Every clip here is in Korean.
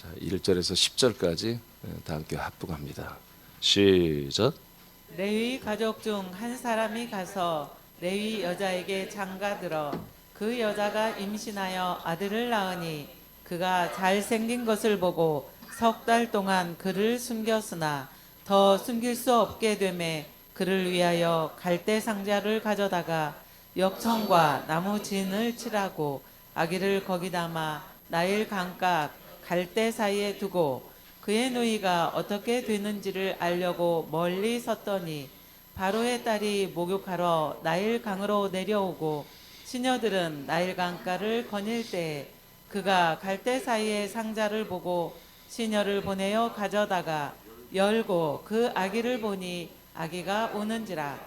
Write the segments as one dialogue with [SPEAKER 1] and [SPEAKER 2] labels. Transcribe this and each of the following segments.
[SPEAKER 1] 자, 1절에서 10절까지 다 함께 합독합니다. 시작.
[SPEAKER 2] 레위 가족 중 한 사람이 가서 레위 여자에게 장가들어 그 여자가 임신하여 아들을 낳으니 그가 잘생긴 것을 보고 석 달 동안 그를 숨겼으나 더 숨길 수 없게 되매 그를 위하여 갈대 상자를 가져다가 역청과 나무 진을 칠하고 아기를 거기 담아 나일 강가 갈대 사이에 두고 그의 누이가 어떻게 되는지를 알려고 멀리 섰더니 바로의 딸이 목욕하러 나일 강으로 내려오고 시녀들은 나일 강가를 거닐 때에 그가 갈대 사이에 상자를 보고 시녀를 보내어 가져다가 열고 그 아기를 보니 아기가 우는지라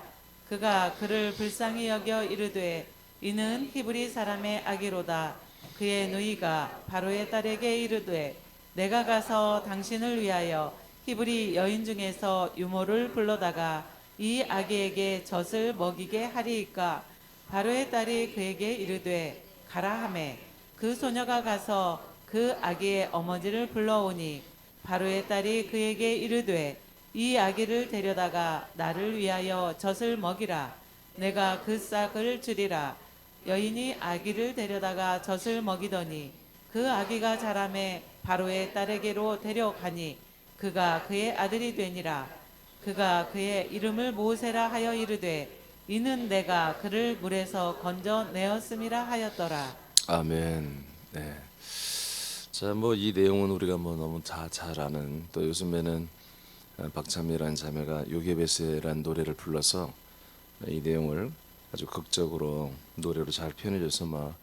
[SPEAKER 2] 그가 그를 불쌍히 여겨 이르되 이는 히브리 사람의 아기로다. 그의 누이가 바로의 딸에게 이르되 내가 가서 당신을 위하여 히브리 여인 중에서 유모를 불러다가 이 아기에게 젖을 먹이게 하리이까. 바로의 딸이 그에게 이르되 가라 하매 그 소녀가 가서 그 아기의 어머니를 불러오니 바로의 딸이 그에게 이르되 이 아기를 데려다가 나를 위하여 젖을 먹이라. 내가 그 싹을 주리라. 여인이 아기를 데려다가 젖을 먹이더니 그 아기가 자라매 바로의 딸에게로 데려가니 그가 그의 아들이 되니라. 그가 그의 이름을 모세라 하여 이르되 이는 내가 그를 물에서 건져내었음이라 하였더라.
[SPEAKER 1] 아멘. 네. 자, 뭐 이 내용은 우리가 뭐 너무 다 잘 아는, 또 요즘에는 박찬미라는 자매가 요게베세라는 노래를 불러서 이 내용을 아주 극적으로 노래로 잘 표현해줘서 막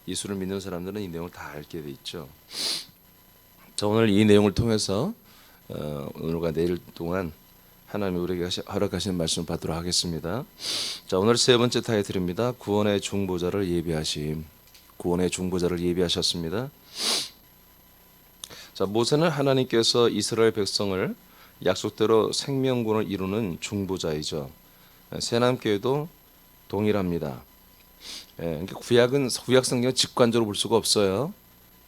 [SPEAKER 1] 예수를 믿는 사람들은 이 내용을 다 알게 돼 있죠. 자, 오늘 이 내용을 통해서 오늘과 내일 동안 하나님이 우리에게 허락하신 말씀을 받도록 하겠습니다. 자, 오늘 세 번째 타이틀입니다. 구원의 중보자를 예비하심. 구원의 중보자를 예비하셨습니다. 자, 모세는 하나님께서 이스라엘 백성을 약속대로 생명군을 이루는 중보자이죠. 새남교회도 동일합니다. 그러니까 구약 성경은 직관적으로 볼 수가 없어요.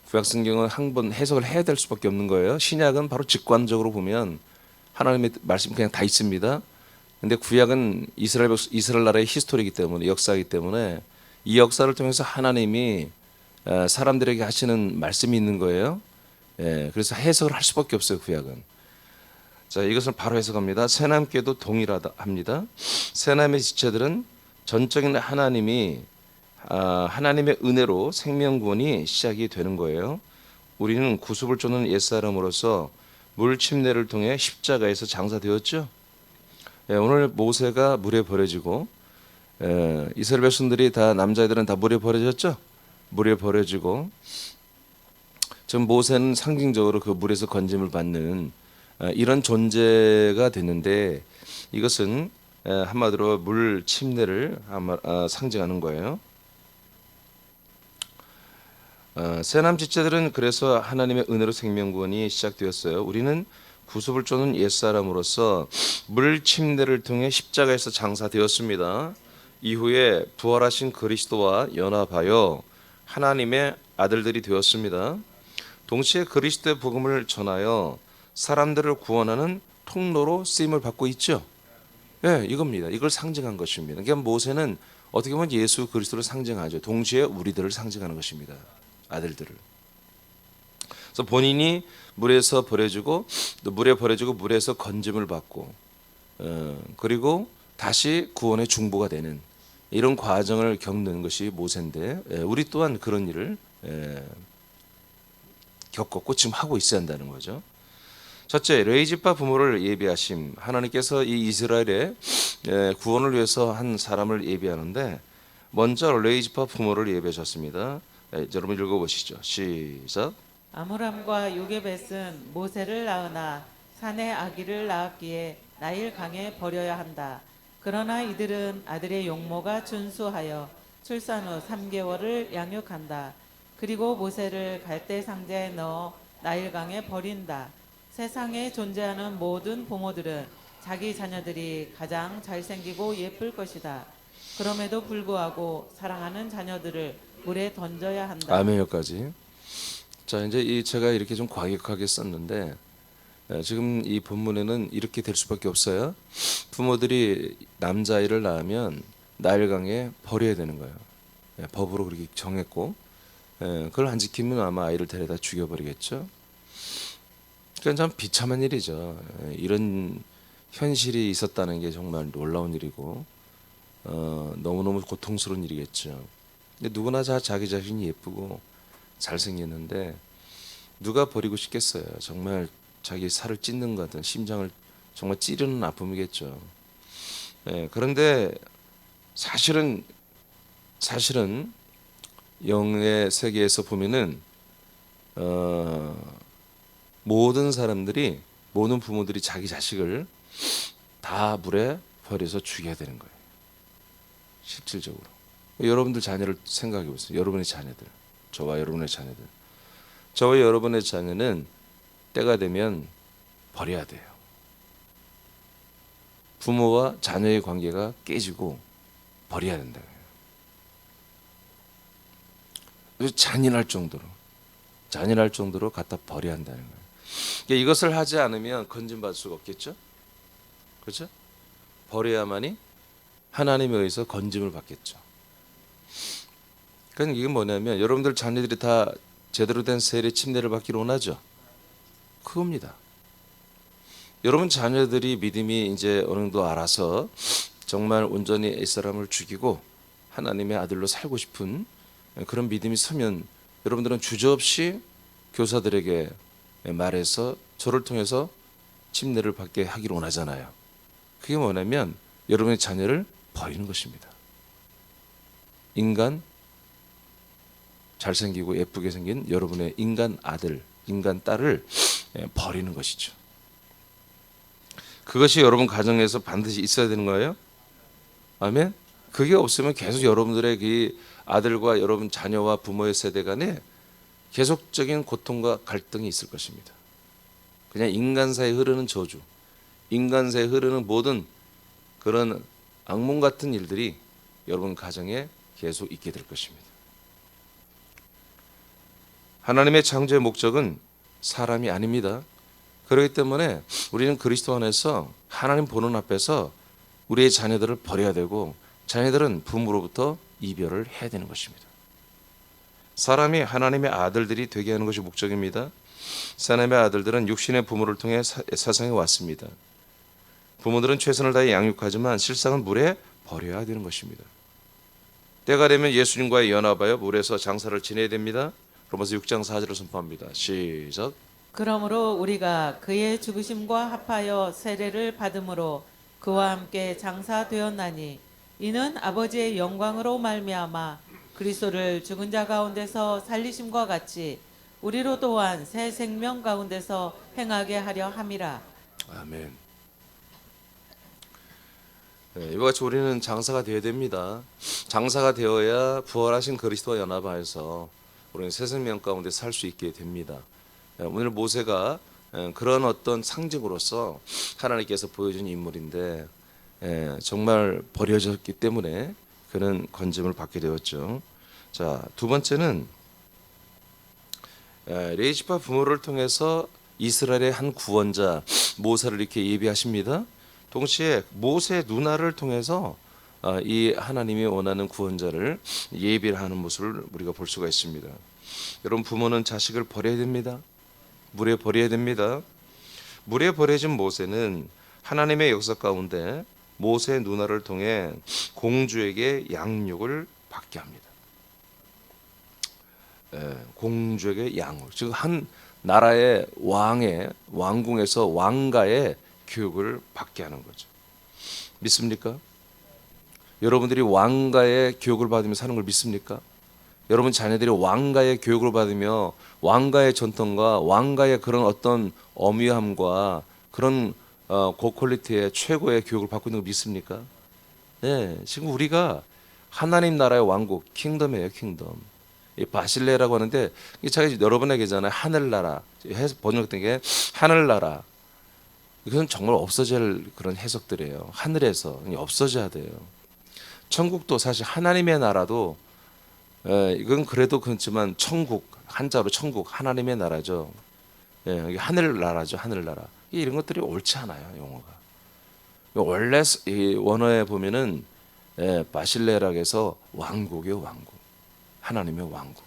[SPEAKER 1] 구약 성경은 한 번 해석을 해야 될 수밖에 없는 거예요. 신약은 바로 직관적으로 보면 하나님의 말씀이 그냥 다 있습니다. 근데 구약은 이스라엘 나라의 히스토리이기 때문에, 역사이기 때문에 이 역사를 통해서 하나님이 사람들에게 하시는 말씀이 있는 거예요. 그래서 해석을 할 수밖에 없어요, 구약은. 자, 이것을 바로 해석합니다. 새남교도 동일합니다. 새남의 지체들은 전적인 하나님의 은혜로 생명구원이 시작이 되는 거예요. 우리는 구습을 쫓는 옛사람으로서 물 침례를 통해 십자가에서 장사되었죠. 오늘 모세가 물에 버려지고 이스라엘 백성들이 다, 남자애들은 다 물에 버려졌죠. 물에 버려지고 지금 모세는 상징적으로 그 물에서 건짐을 받는 이런 존재가 됐는데, 이것은 한마디로 물 침례를 상징하는 거예요. 새남 지체들은 그래서 하나님의 은혜로 생명구원이 시작되었어요. 우리는 구습을 쫓는 옛사람으로서 물 침례를 통해 십자가에서 장사되었습니다. 이후에 부활하신 그리스도와 연합하여 하나님의 아들들이 되었습니다. 동시에 그리스도의 복음을 전하여 사람들을 구원하는 통로로 쓰임을 받고 있죠. 이겁니다. 이걸 상징한 것입니다. 그러니까 모세는 어떻게 보면 예수 그리스도를 상징하죠. 동시에 우리들을 상징하는 것입니다. 아들들을. 그래서 본인이 물에서 버려지고, 또 물에 버려지고 물에서 건짐을 받고, 그리고 다시 구원의 중보가 되는 이런 과정을 겪는 것이 모세인데, 우리 또한 그런 일을 겪었고 지금 하고 있어야 한다는 거죠. 첫째, 레위지파 부모를 예비하심. 하나님께서 이 이스라엘의 구원을 위해서 한 사람을 예비하는데, 먼저 레위지파 부모를 예비하셨습니다. 여러분 읽어보시죠. 시작.
[SPEAKER 2] 아므람과 요게벳은 모세를 낳으나 산에 아기를 낳았기에 나일 강에 버려야 한다. 그러나 이들은 아들의 용모가 준수하여 출산 후 3개월을 양육한다. 그리고 모세를 갈대 상자에 넣어 나일 강에 버린다. 세상에 존재하는 모든 부모들은 자기 자녀들이 가장 잘생기고 예쁠 것이다. 그럼에도 불구하고 사랑하는 자녀들을 물에 던져야 한다.
[SPEAKER 1] 아멘. 여기까지. 자, 이제 제가 이렇게 좀 과격하게 썼는데 지금 이 본문에는 이렇게 될 수밖에 없어요. 부모들이 남자아이를 낳으면 나일강에 버려야 되는 거예요. 법으로 그렇게 정했고 그걸 안 지키면 아마 아이를 데려다 죽여버리겠죠. 그러니까 참 비참한 일이죠. 이런 현실이 있었다는 게 정말 놀라운 일이고 너무너무 고통스러운 일이겠죠. 근데 누구나 자기 자신이 예쁘고 잘생겼는데 누가 버리고 싶겠어요. 정말 자기 살을 찢는 것 같은 심장을 정말 찌르는 아픔이겠죠. 그런데 사실은 영의 세계에서 보면은 모든 부모들이 자기 자식을 다 물에 버려서 죽여야 되는 거예요. 실질적으로. 여러분들 자녀를 생각해 보세요. 여러분의 자녀들, 저와 여러분의 자녀들. 저와 여러분의 자녀는 때가 되면 버려야 돼요. 부모와 자녀의 관계가 깨지고 버려야 된다. 잔인할 정도로 갖다 버려야 한다는 거예요. 그러니까 이것을 하지 않으면 건진받을 수가 없겠죠. 그렇죠? 버려야만이 하나님에 의해서 건짐을 받겠죠. 그러니까 이게 뭐냐면 여러분들 자녀들이 다 제대로 된 세례 침례를 받기를 원하죠. 그겁니다. 여러분 자녀들이 믿음이 이제 어느 정도 알아서 정말 온전히 옛사람을 죽이고 하나님의 아들로 살고 싶은 그런 믿음이 서면 여러분들은 주저없이 교사들에게 말해서 저를 통해서 침례를 받게 하기를 원하잖아요. 그게 뭐냐면 여러분의 자녀를 버리는 것입니다. 인간 잘생기고 예쁘게 생긴 여러분의 인간 아들, 인간 딸을 버리는 것이죠. 그것이 여러분 가정에서 반드시 있어야 되는 거예요. 아멘. 그게 없으면 계속 여러분들의 그 아들과 여러분 자녀와 부모의 세대 간에 계속적인 고통과 갈등이 있을 것입니다. 그냥 인간사에 흐르는 저주, 인간사에 흐르는 모든 그런 악몽 같은 일들이 여러분 가정에 계속 있게 될 것입니다. 하나님의 창조의 목적은 사람이 아닙니다. 그렇기 때문에 우리는 그리스도 안에서 하나님 보는 앞에서 우리의 자녀들을 버려야 되고 자녀들은 부모로부터 이별을 해야 되는 것입니다. 사람이 하나님의 아들들이 되게 하는 것이 목적입니다. 하나님의 아들들은 육신의 부모를 통해 세상에 왔습니다. 부모들은 최선을 다해 양육하지만 실상은 물에 버려야 되는 것입니다. 때가 되면 예수님과의 연합하여 물에서 장사를 지내야 됩니다. 로마서 6장 4절을 선포합니다. 시작.
[SPEAKER 2] 그러므로 우리가 그의 죽으심과 합하여 세례를 받음으로 그와 함께 장사되었나니 이는 아버지의 영광으로 말미암아 그리스도를 죽은 자 가운데서 살리심과 같이 우리로 또한 새 생명 가운데서 행하게 하려 함이라.
[SPEAKER 1] 아멘. 이와 같이 우리는 장사가 되어야 됩니다. 장사가 되어야 부활하신 그리스도와 연합하여서 우리는 새 생명 가운데 살 수 있게 됩니다. 오늘 모세가 그런 어떤 상징으로서 하나님께서 보여준 인물인데 정말 버려졌기 때문에 그는 건짐을 받게 되었죠. 자, 두 번째는 레이지파 부모를 통해서 이스라엘의 한 구원자 모세를 이렇게 예비하십니다. 동시에 모세 누나를 통해서 이 하나님이 원하는 구원자를 예비를 하는 모습을 우리가 볼 수가 있습니다. 여러분 부모는 자식을 버려야 됩니다. 물에 버려야 됩니다. 물에 버려진 모세는 하나님의 역사 가운데 모세 누나를 통해 공주에게 양육을 받게 합니다. 공주에게 양육, 즉 한 나라의 왕궁에서 왕가의 교육을 받게 하는 거죠. 믿습니까? 여러분들이 왕가의 교육을 받으며 사는 걸 믿습니까? 여러분 자녀들이 왕가의 교육을 받으며 왕가의 전통과 왕가의 그런 어떤 어미함과 그런 고퀄리티의 최고의 교육을 받고 있는 거 믿습니까? 네, 지금 우리가 하나님 나라의 왕국, 킹덤이에요, 킹덤. 이 바실레라고 하는데 제가 여러 번 얘기했잖아요. 하늘나라, 번역된 게 하늘나라. 이것은 정말 없어질 그런 해석들이에요. 하늘에서 없어져야 돼요. 천국도 사실 하나님의 나라도 이건 그래도 그렇지만 천국, 한자로 천국, 하나님의 나라죠. 이게 하늘나라죠, 하늘나라. 이런 것들이 옳지 않아요, 용어가. 원래 이 원어에 보면은 바실레락에서 왕국이요, 왕국. 하나님의 왕국.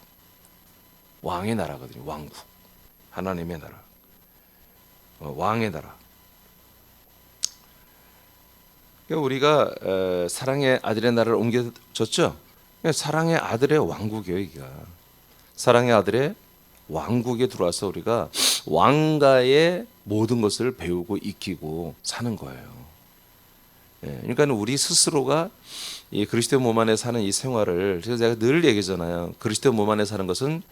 [SPEAKER 1] 왕의 나라거든요, 왕국. 하나님의 나라. 왕의 나라. 그러니까 우리가 사랑의 아들의 나라를 옮겨졌죠. 사랑의 아들의 왕국이에요, 이가. 사랑의 아들의 왕국에 들어와서 우리가 왕가의 모든 것을 배우고 익히고 사는 거예요. 그러니까 우리 스스로가 이 그리스도의 몸 안에 사는 이 생활을, 그래서 제가 늘 얘기잖아요. 그리스도의 몸 안에 사는 것은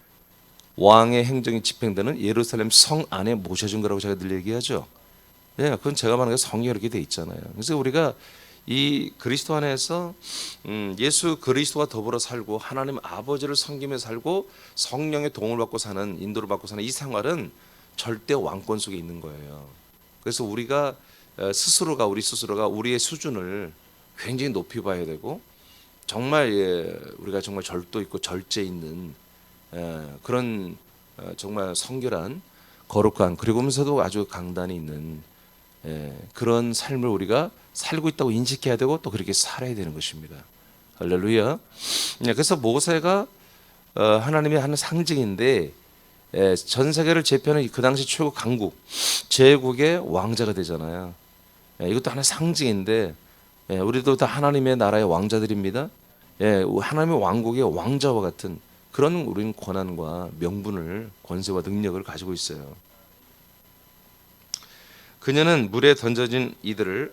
[SPEAKER 1] 왕의 행정이 집행되는 예루살렘 성 안에 모셔진 거라고 제가 늘 얘기하죠. 그건 제가 말하는 게 성이 이렇게 돼 있잖아요. 그래서 우리가 이 그리스도 안에서 예수 그리스도와 더불어 살고 하나님 아버지를 섬기며 살고 성령의 도움을 받고 사는, 인도를 받고 사는 이 생활은 절대 왕권 속에 있는 거예요. 그래서 우리가 우리 스스로가 우리의 수준을 굉장히 높이 봐야 되고, 정말 우리가 정말 절도 있고 절제 있는 그런 정말 성결한 거룩한, 그리고면서도 아주 강단이 있는 그런 삶을 우리가 살고 있다고 인식해야 되고 또 그렇게 살아야 되는 것입니다. 할렐루야. 그래서 모세가 하나님의 한 상징인데, 전 세계를 제패하는 그 당시 최고 강국, 제국의 왕자가 되잖아요. 이것도 하나의 상징인데, 우리도 다 하나님의 나라의 왕자들입니다. 하나님의 왕국의 왕자와 같은 그런 우리는 권한과 명분을, 권세와 능력을 가지고 있어요. 그녀는 물에 던져진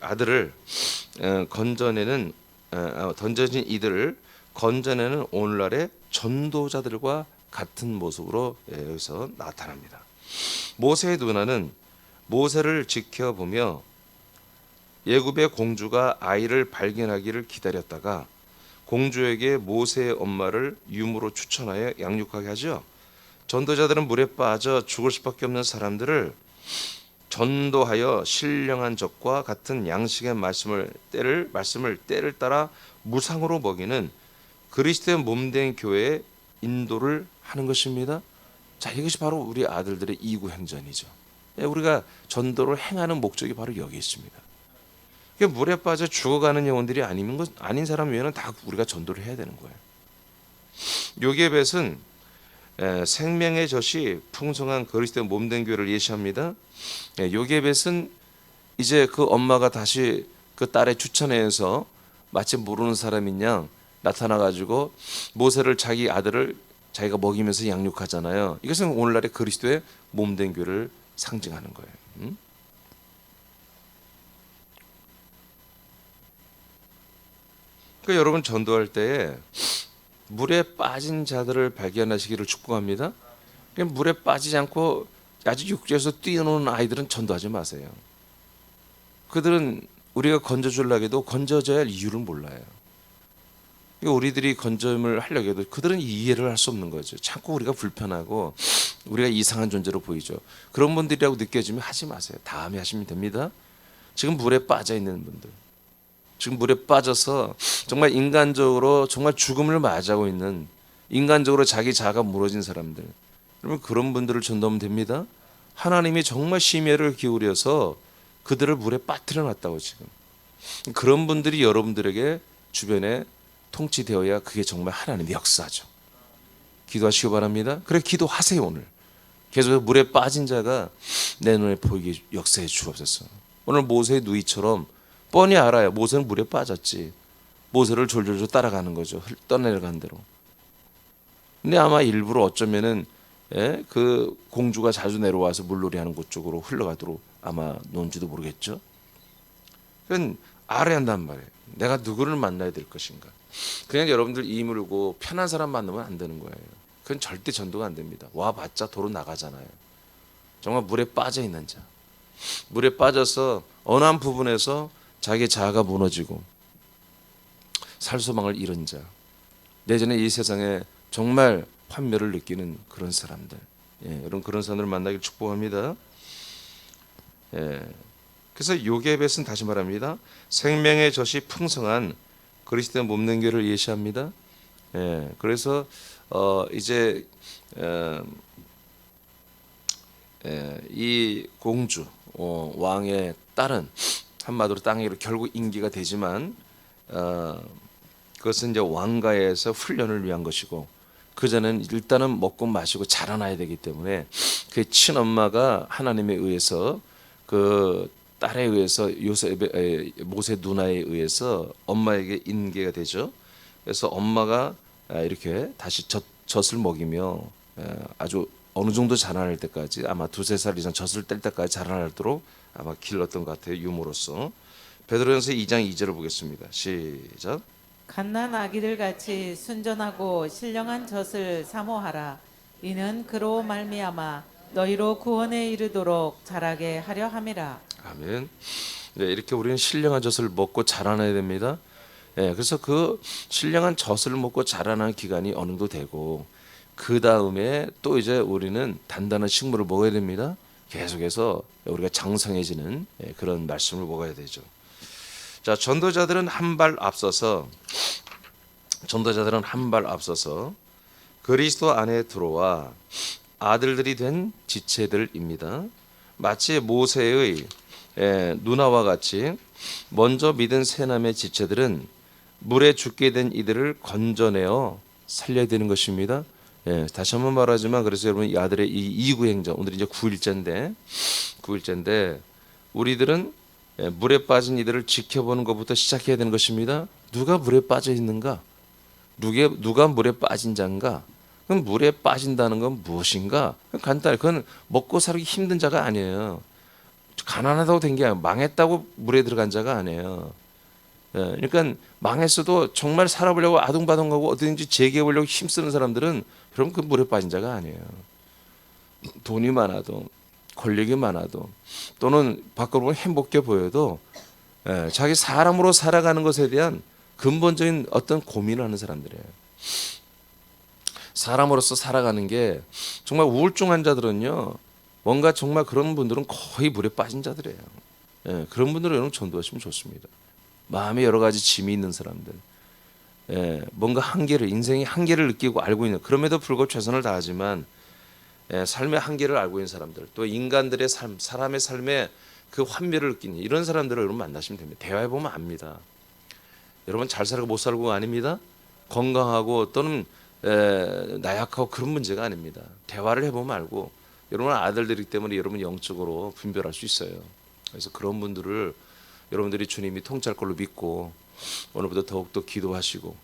[SPEAKER 1] 아들을 건져내는 오늘날의 전도자들과 같은 모습으로 여기서 나타납니다. 모세의 누나는 모세를 지켜보며 예굽의 공주가 아이를 발견하기를 기다렸다가 공주에게 모세의 엄마를 유무로 추천하여 양육하게 하죠. 전도자들은 물에 빠져 죽을 수밖에 없는 사람들을 전도하여 신령한 적과 같은 양식의 말씀을 때를 따라 무상으로 먹이는 그리스도의 몸된 교회의 인도를 하는 것입니다. 자, 이것이 바로 우리 아들들의 이구 행전이죠. 우리가 전도를 행하는 목적이 바로 여기 있습니다. 물에 빠져 죽어가는 영혼들이 아닌 사람 외에는 다 우리가 전도를 해야 되는 거예요. 요게벳은 생명의 젖이 풍성한 그리스도의 몸된 교회를 예시합니다. 요게벳은 이제 그 엄마가 다시 그 딸의 추천에서 마치 모르는 사람인 양 나타나가지고 모세를, 자기 아들을 자기가 먹이면서 양육하잖아요. 이것은 오늘날의 그리스도의 몸된 교회를 상징하는 거예요. 그러니까 여러분 전도할 때에 물에 빠진 자들을 발견하시기를 축복합니다. 물에 빠지지 않고 아주 육지에서 뛰어노는 아이들은 전도하지 마세요. 그들은 우리가 건져주려고 해도 건져져야 할 이유를 몰라요. 우리들이 건져임을 하려고 해도 그들은 이해를 할 수 없는 거죠. 자꾸 우리가 불편하고 우리가 이상한 존재로 보이죠. 그런 분들이라고 느껴지면 하지 마세요. 다음에 하시면 됩니다. 지금 물에 빠져 있는 분들, 지금 물에 빠져서 정말 인간적으로 정말 죽음을 맞이하고 있는, 인간적으로 자기 자아가 무너진 사람들, 그러면 그런 분들을 전도하면 됩니다. 하나님이 정말 심혈을 기울여서 그들을 물에 빠뜨려 놨다고. 지금 그런 분들이 여러분들에게 주변에 통치되어야 그게 정말 하나님의 역사죠. 기도하시기 바랍니다. 그래, 기도하세요. 오늘 계속 물에 빠진 자가 내 눈에 보이게 역사해 주옵소서. 오늘 모세의 누이처럼 뻔히 알아요. 모세는 물에 빠졌지. 모세를 졸졸졸 따라가는 거죠. 떠내려간 대로. 근데 아마 일부러 어쩌면은 그 공주가 자주 내려와서 물놀이하는 곳 쪽으로 흘러가도록 아마 논지도 모르겠죠. 그건 알아야 한단 말이에요. 내가 누구를 만나야 될 것인가. 그냥 여러분들 이물고 편한 사람 만나면 안 되는 거예요. 그건 절대 전도가 안 됩니다. 와봤자 도로 나가잖아요. 정말 물에 빠져 있는 자, 물에 빠져서 어느 한 부분에서 자기 자아가 무너지고 살 소망을 잃은 자, 내전에 이 세상에 정말 환멸을 느끼는 그런 사람들, 여러분 그런 사람들을 만나길 축복합니다. 그래서 요게벳은 다시 말합니다. 생명의 젖이 풍성한 그리스도의 몸된 교회를 예시합니다. 그래서 이제 이 공주 왕의 딸은 한마디로 땅에 결국 임기가 되지만 그것은 이제 왕가에서 훈련을 위한 것이고 그 전에는 일단은 먹고 마시고 자라나야 되기 때문에 그 친엄마가 하나님에 의해서 그 딸에 의해서 모세 누나에 의해서 엄마에게 인계가 되죠. 그래서 엄마가 이렇게 다시 젖을 먹이며 아주 어느 정도 자라날 때까지 아마 2-3살 이상 젖을 뗄 때까지 자라나도록 아마 길렀던 것 같아요. 유모로서. 베드로전서 2장 2절을 보겠습니다. 시작.
[SPEAKER 2] 갓난 아기들 같이 순전하고 신령한 젖을 사모하라. 이는 그로 말미암아 너희로 구원에 이르도록 자라게 하려 함이라.
[SPEAKER 1] 아멘. 네, 이렇게 우리는 신령한 젖을 먹고 자라나야 됩니다. 그래서 그 신령한 젖을 먹고 자라나는 기간이 어느 정도 되고 그 다음에 또 이제 우리는 단단한 식물을 먹어야 됩니다. 계속해서 우리가 장성해지는 그런 말씀을 먹어야 되죠. 자, 전도자들은 한 발 앞서서 그리스도 안에 들어와 아들들이 된 지체들입니다. 마치 모세의 누나와 같이 먼저 믿은 세 남의 지체들은 물에 죽게 된 이들을 건져내어 살려야 되는 것입니다. 다시 한번 말하지만 그래서 여러분 이 아들의 이 이구행전 오늘 이제 9일째인데 우리들은 물에 빠진 이들을 지켜보는 것부터 시작해야 되는 것입니다. 누가 물에 빠져 있는가? 누가 물에 빠진 자인가? 그럼 물에 빠진다는 건 무엇인가? 간단해. 그건 먹고 살기 힘든 자가 아니에요. 가난하다고 된 게 아니에요. 망했다고 물에 들어간 자가 아니에요. 그러니까 망했어도 정말 살아보려고 아둥바둥하고 어디든지 재기해보려고 힘쓰는 사람들은 그럼 그 물에 빠진 자가 아니에요. 돈이 많아도 권력이 많아도 또는 밖으로 보면 행복해 보여도 자기 사람으로 살아가는 것에 대한 근본적인 어떤 고민을 하는 사람들이에요. 사람으로서 살아가는 게 정말 우울증 환자들은요, 뭔가 정말 그런 분들은 거의 물에 빠진 자들이에요. 그런 분들은 여러분 전도하시면 좋습니다. 마음에 여러 가지 짐이 있는 사람들, 뭔가 인생의 한계를 느끼고 알고 있는, 그럼에도 불구하고 최선을 다하지만 삶의 한계를 알고 있는 사람들, 또 인간들의 삶, 사람의 삶에 그 환멸을 느끼는 이런 사람들을 여러분 만나시면 됩니다. 대화해 보면 압니다. 여러분 잘 살고 못 살고가 아닙니다. 건강하고 또는 나약하고 그런 문제가 아닙니다. 대화를 해보면 알고 여러분 아들들이기 때문에 여러분 영적으로 분별할 수 있어요. 그래서 그런 분들을 여러분들이 주님이 통치할 걸로 믿고 오늘부터 더욱더 기도하시고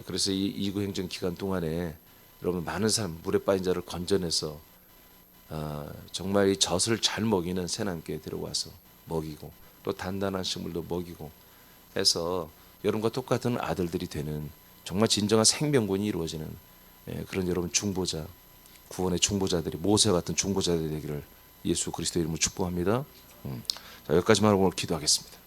[SPEAKER 1] 그래서 이 이구행전 기간 동안에 여러분 많은 사람 물에 빠진 자를 건져내서 정말 이 젖을 잘 먹이는 새남교에 데려와서 먹이고 또 단단한 식물도 먹이고 해서 여러분과 똑같은 아들들이 되는 정말 진정한 생명군이 이루어지는 그런 여러분 중보자, 구원의 중보자들이 모세 같은 중보자들이 되기를 예수 그리스도의 이름으로 축복합니다. 자, 여기까지만 하고 오늘 기도하겠습니다.